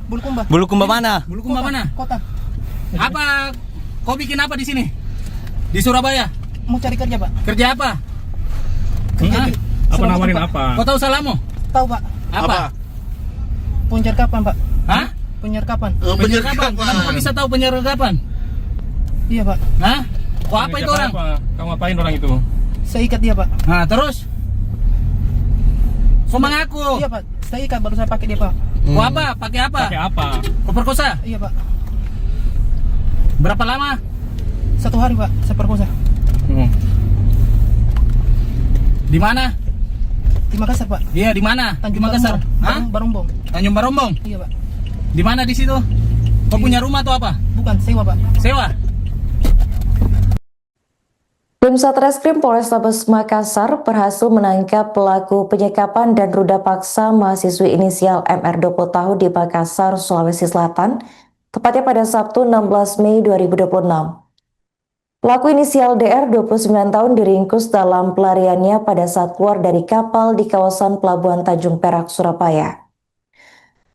Bulukumba. Bulukumba mana? Bulukumba mana? Kota. Apa? Kau bikin apa di sini? Di Surabaya? Mau cari kerja, Pak. Kerja apa? Kerja Hah? di Apa Surabaya, nawarin Pak. apa? Kau tahu salahmu? Tahu, Pak. Apa? Penyergapan, Pak. Hah? Penyergapan. Penyergapan. Kenapa kau bisa tahu penyergapan? Iya, Pak. Hah? Kau apa itu orang? Apa? Kamu apain orang itu? Saya ikat dia, Pak. Nah, terus? Kau mengaku? Iya, Pak. Saya ikat baru saya pakai dia, Pak. Kau apa? Pakai apa? Pakai apa? Kau perkosa? Iya, Pak. Berapa lama? 1 hari, Pak. Saya perkosa. Di mana? Di Makassar, Pak. Iya, di mana? Di Makassar. Hah? Barumbong. Tanjung Barombong. Iya, Pak. Di mana di situ? Kau punya rumah atau apa? Bukan, sewa, Pak. Sewa? Tim Satreskrim Polrestabes Makassar berhasil menangkap pelaku penyekapan dan ruda paksa mahasiswi inisial MR 20 tahun di Makassar, Sulawesi Selatan, tepatnya pada Sabtu 16 Mei 2026. Pelaku inisial DR 29 tahun diringkus dalam pelariannya pada saat keluar dari kapal di kawasan Pelabuhan Tanjung Perak, Surabaya.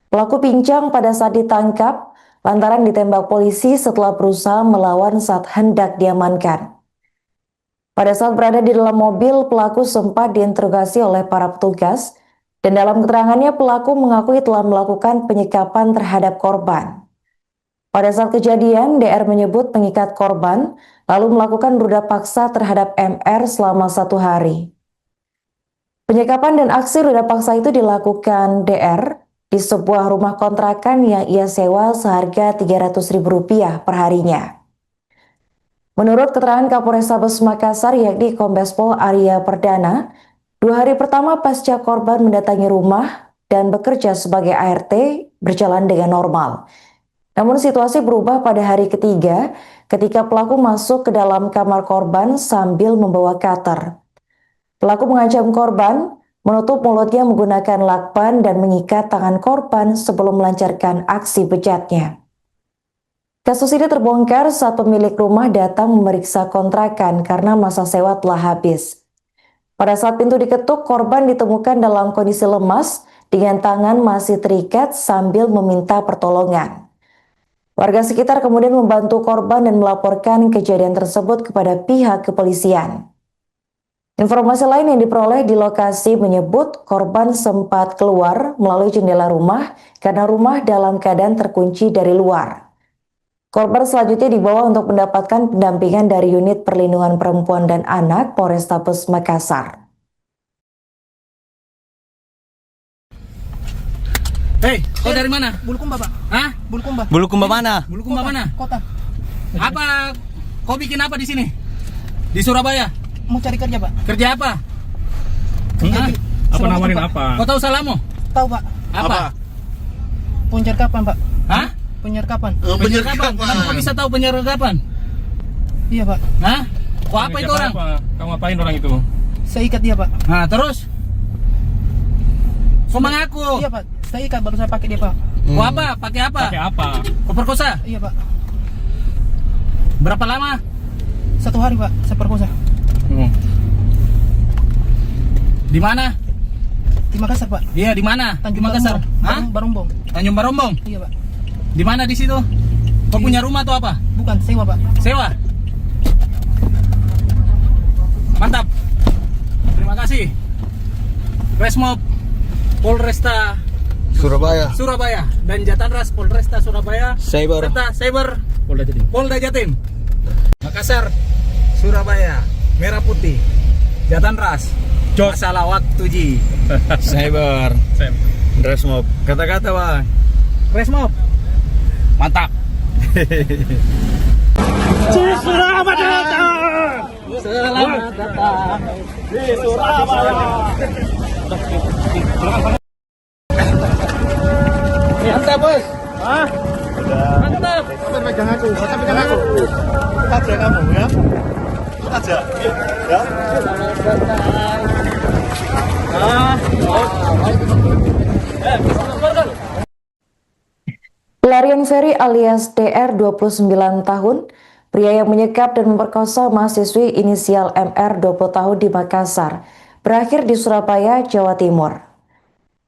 Pelaku pincang pada saat ditangkap lantaran ditembak polisi setelah berusaha melawan saat hendak diamankan. Pada saat berada di dalam mobil, pelaku sempat diinterogasi oleh para petugas dan dalam keterangannya pelaku mengakui telah melakukan penyekapan terhadap korban. Pada saat kejadian, DR menyebut mengikat korban lalu melakukan ruda paksa terhadap MR selama 1 hari. Penyekapan dan aksi ruda paksa itu dilakukan DR di sebuah rumah kontrakan yang ia sewa seharga Rp300.000 per harinya. Menurut keterangan Kapolrestabes Makassar yakni Kombes Pol Arya Perdana, 2 hari pertama pasca korban mendatangi rumah dan bekerja sebagai ART berjalan dengan normal. Namun situasi berubah pada hari ketiga ketika pelaku masuk ke dalam kamar korban sambil membawa cutter. Pelaku mengancam korban, menutup mulutnya menggunakan lakban dan mengikat tangan korban sebelum melancarkan aksi bejatnya. Kasus ini terbongkar saat pemilik rumah datang memeriksa kontrakan karena masa sewa telah habis. Pada saat pintu diketuk, korban ditemukan dalam kondisi lemas dengan tangan masih terikat sambil meminta pertolongan. Warga sekitar kemudian membantu korban dan melaporkan kejadian tersebut kepada pihak kepolisian. Informasi lain yang diperoleh di lokasi menyebut korban sempat keluar melalui jendela rumah karena rumah dalam keadaan terkunci dari luar. Korban selanjutnya dibawa untuk mendapatkan pendampingan dari Unit Perlindungan Perempuan dan Anak Polrestabes Makassar. Hei, kau dari mana? Bulukumba, Pak. Hah? Bulukumba. Bulukumba mana? Bulukumba mana? Kota. Apa? Kau bikin apa di sini? Di Surabaya? Mau cari kerja, Pak. Kerja apa? Kerja Hah? di Apa Surabaya, nawarin Pak. apa? Kau tahu salahmu? Tahu, Pak. Apa? Penyergapan, Pak. Hah? Penyergapan. Penyergapan. Kenapa kau bisa tahu penyergapan? Iya, Pak. Hah? Kau apa itu orang? Apa? Kamu apain orang itu? Saya ikat dia, Pak. Nah, terus? Kau mengaku? Iya, Pak. Saya ikat baru saya pakai dia, Pak. Kau apa? Pakai apa? Pakai apa? Kau perkosa? Iya, Pak. Berapa lama? 1 hari, Pak. Saya perkosa. Di mana? Di Makassar, Pak. Iya, di mana? Di Tanjung Makassar. Hah? Barumbong. Tanjung Barombong. Iya, Pak. Di mana di situ? Kau punya rumah atau apa? Bukan, sewa, Pak. Sewa. Mantap. Terima kasih. Resmob Polresta Surabaya dan Jatanras Polresta Surabaya Cyber. serta Cyber Polda Jatim. Polda Jatim. Makassar, Surabaya, Merah Putih, Jatanras. Masalah waktu Ji. Cyber. Resmob. Kata-kata, Bang. Resmob. Mantap. Selamat datang. Selamat datang Di Surabaya. Mantap, Bos. Hah? Mantap. Sampai pegang aku. Kita aja kamu ya. Kita aja. Ya. Pelarian Ferry alias DR 29 tahun, pria yang menyekap dan memperkosa mahasiswi inisial MR 20 tahun di Makassar, berakhir di Surabaya, Jawa Timur.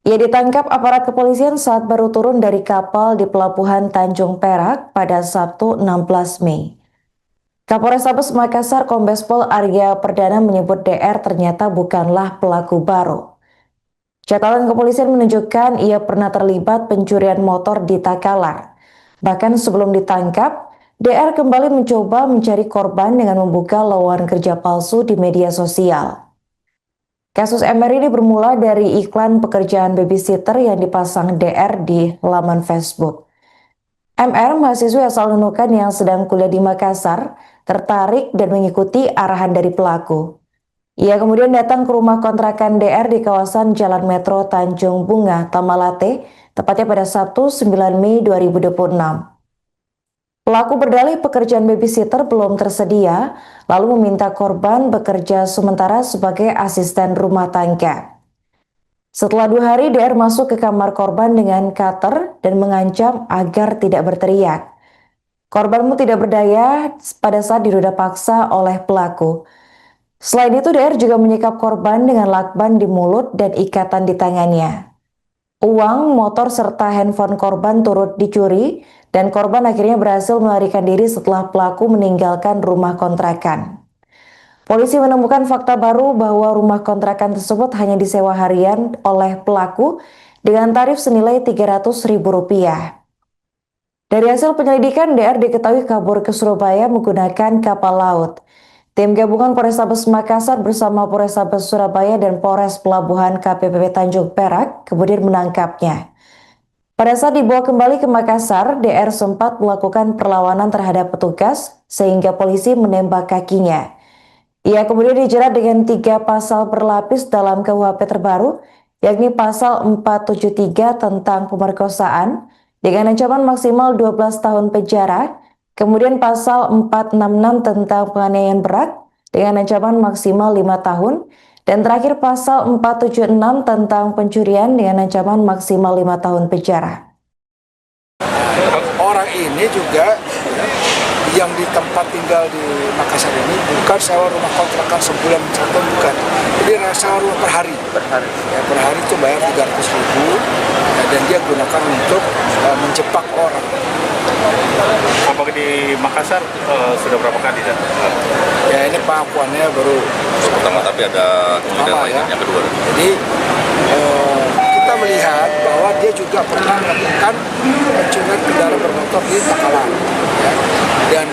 Ia ditangkap aparat kepolisian saat baru turun dari kapal di Pelabuhan Tanjung Perak pada Sabtu 16 Mei. Kapolrestabes Makassar Kombes Pol Arya Perdana menyebut DR ternyata bukanlah pelaku baru. Catatan kepolisian menunjukkan ia pernah terlibat pencurian motor di Takalar. Bahkan sebelum ditangkap, DR kembali mencoba mencari korban dengan membuka lowongan kerja palsu di media sosial. Kasus MR ini bermula dari iklan pekerjaan babysitter yang dipasang DR di laman Facebook. MR, mahasiswa asal Nunukan yang sedang kuliah di Makassar, tertarik dan mengikuti arahan dari pelaku. Ia kemudian datang ke rumah kontrakan DR di kawasan Jalan Metro Tanjung Bunga, Tamalate, tepatnya pada Sabtu 9 Mei 2026. Pelaku berdalih pekerjaan babysitter belum tersedia, lalu meminta korban bekerja sementara sebagai asisten rumah tangga. Setelah 2 hari, DR masuk ke kamar korban dengan cutter dan mengancam agar tidak berteriak. Korbanmu tidak berdaya pada saat diruda paksa oleh pelaku. Selain itu, DR juga menyikap korban dengan lakban di mulut dan ikatan di tangannya. Uang, motor, serta handphone korban turut dicuri dan korban akhirnya berhasil melarikan diri setelah pelaku meninggalkan rumah kontrakan. Polisi menemukan fakta baru bahwa rumah kontrakan tersebut hanya disewa harian oleh pelaku dengan tarif senilai Rp300.000. Dari hasil penyelidikan, DR diketahui kabur ke Surabaya menggunakan kapal laut. Tim gabungan Polrestabes Makassar bersama Polrestabes Surabaya dan Polres Pelabuhan KPPB Tanjung Perak kemudian menangkapnya. Pada saat dibawa kembali ke Makassar, DR sempat melakukan perlawanan terhadap petugas sehingga polisi menembak kakinya. Ia kemudian dijerat dengan 3 pasal berlapis dalam KUHP terbaru, yakni pasal 473 tentang pemerkosaan dengan ancaman maksimal 12 tahun penjara, kemudian pasal 466 tentang penganiayaan berat dengan ancaman maksimal 5 tahun, dan terakhir pasal 476 tentang pencurian dengan ancaman maksimal 5 tahun penjara. Orang ini juga yang di tempat tinggal di Makassar ini bukan sewa rumah kontrakan sebulan satu, bukan. Jadi sewa rumah per hari. Ya, per hari itu bayar 300.000 ya, dan dia gunakan untuk menjebak orang. Apakah di Makassar sudah berapa kali dan? Ya ini pengakuannya baru Pertama, tapi ada kemungkinan lain ya. yang kedua. Jadi kita melihat bahwa dia juga pernah melakukan pencurian kendaraan bermotor di Takalar. Ya. Dan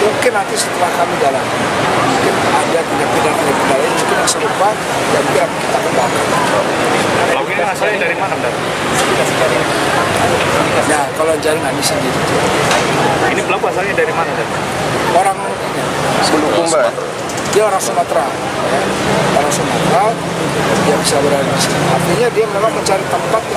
mungkin nanti setelah kami dalam, mungkin ada tindak pidana lain mungkin yang serupa dan biar kita kembangkan. Pelaku ini asalnya dari mana, Dan? Nah, kalau jaringan ini sendiri. Ini pelaku asalnya dari mana, Dan? Orang ini, dia orang Sumatera, ya. Orang Sumatera, dia bisa berada di sini. Artinya dia memang mencari tempat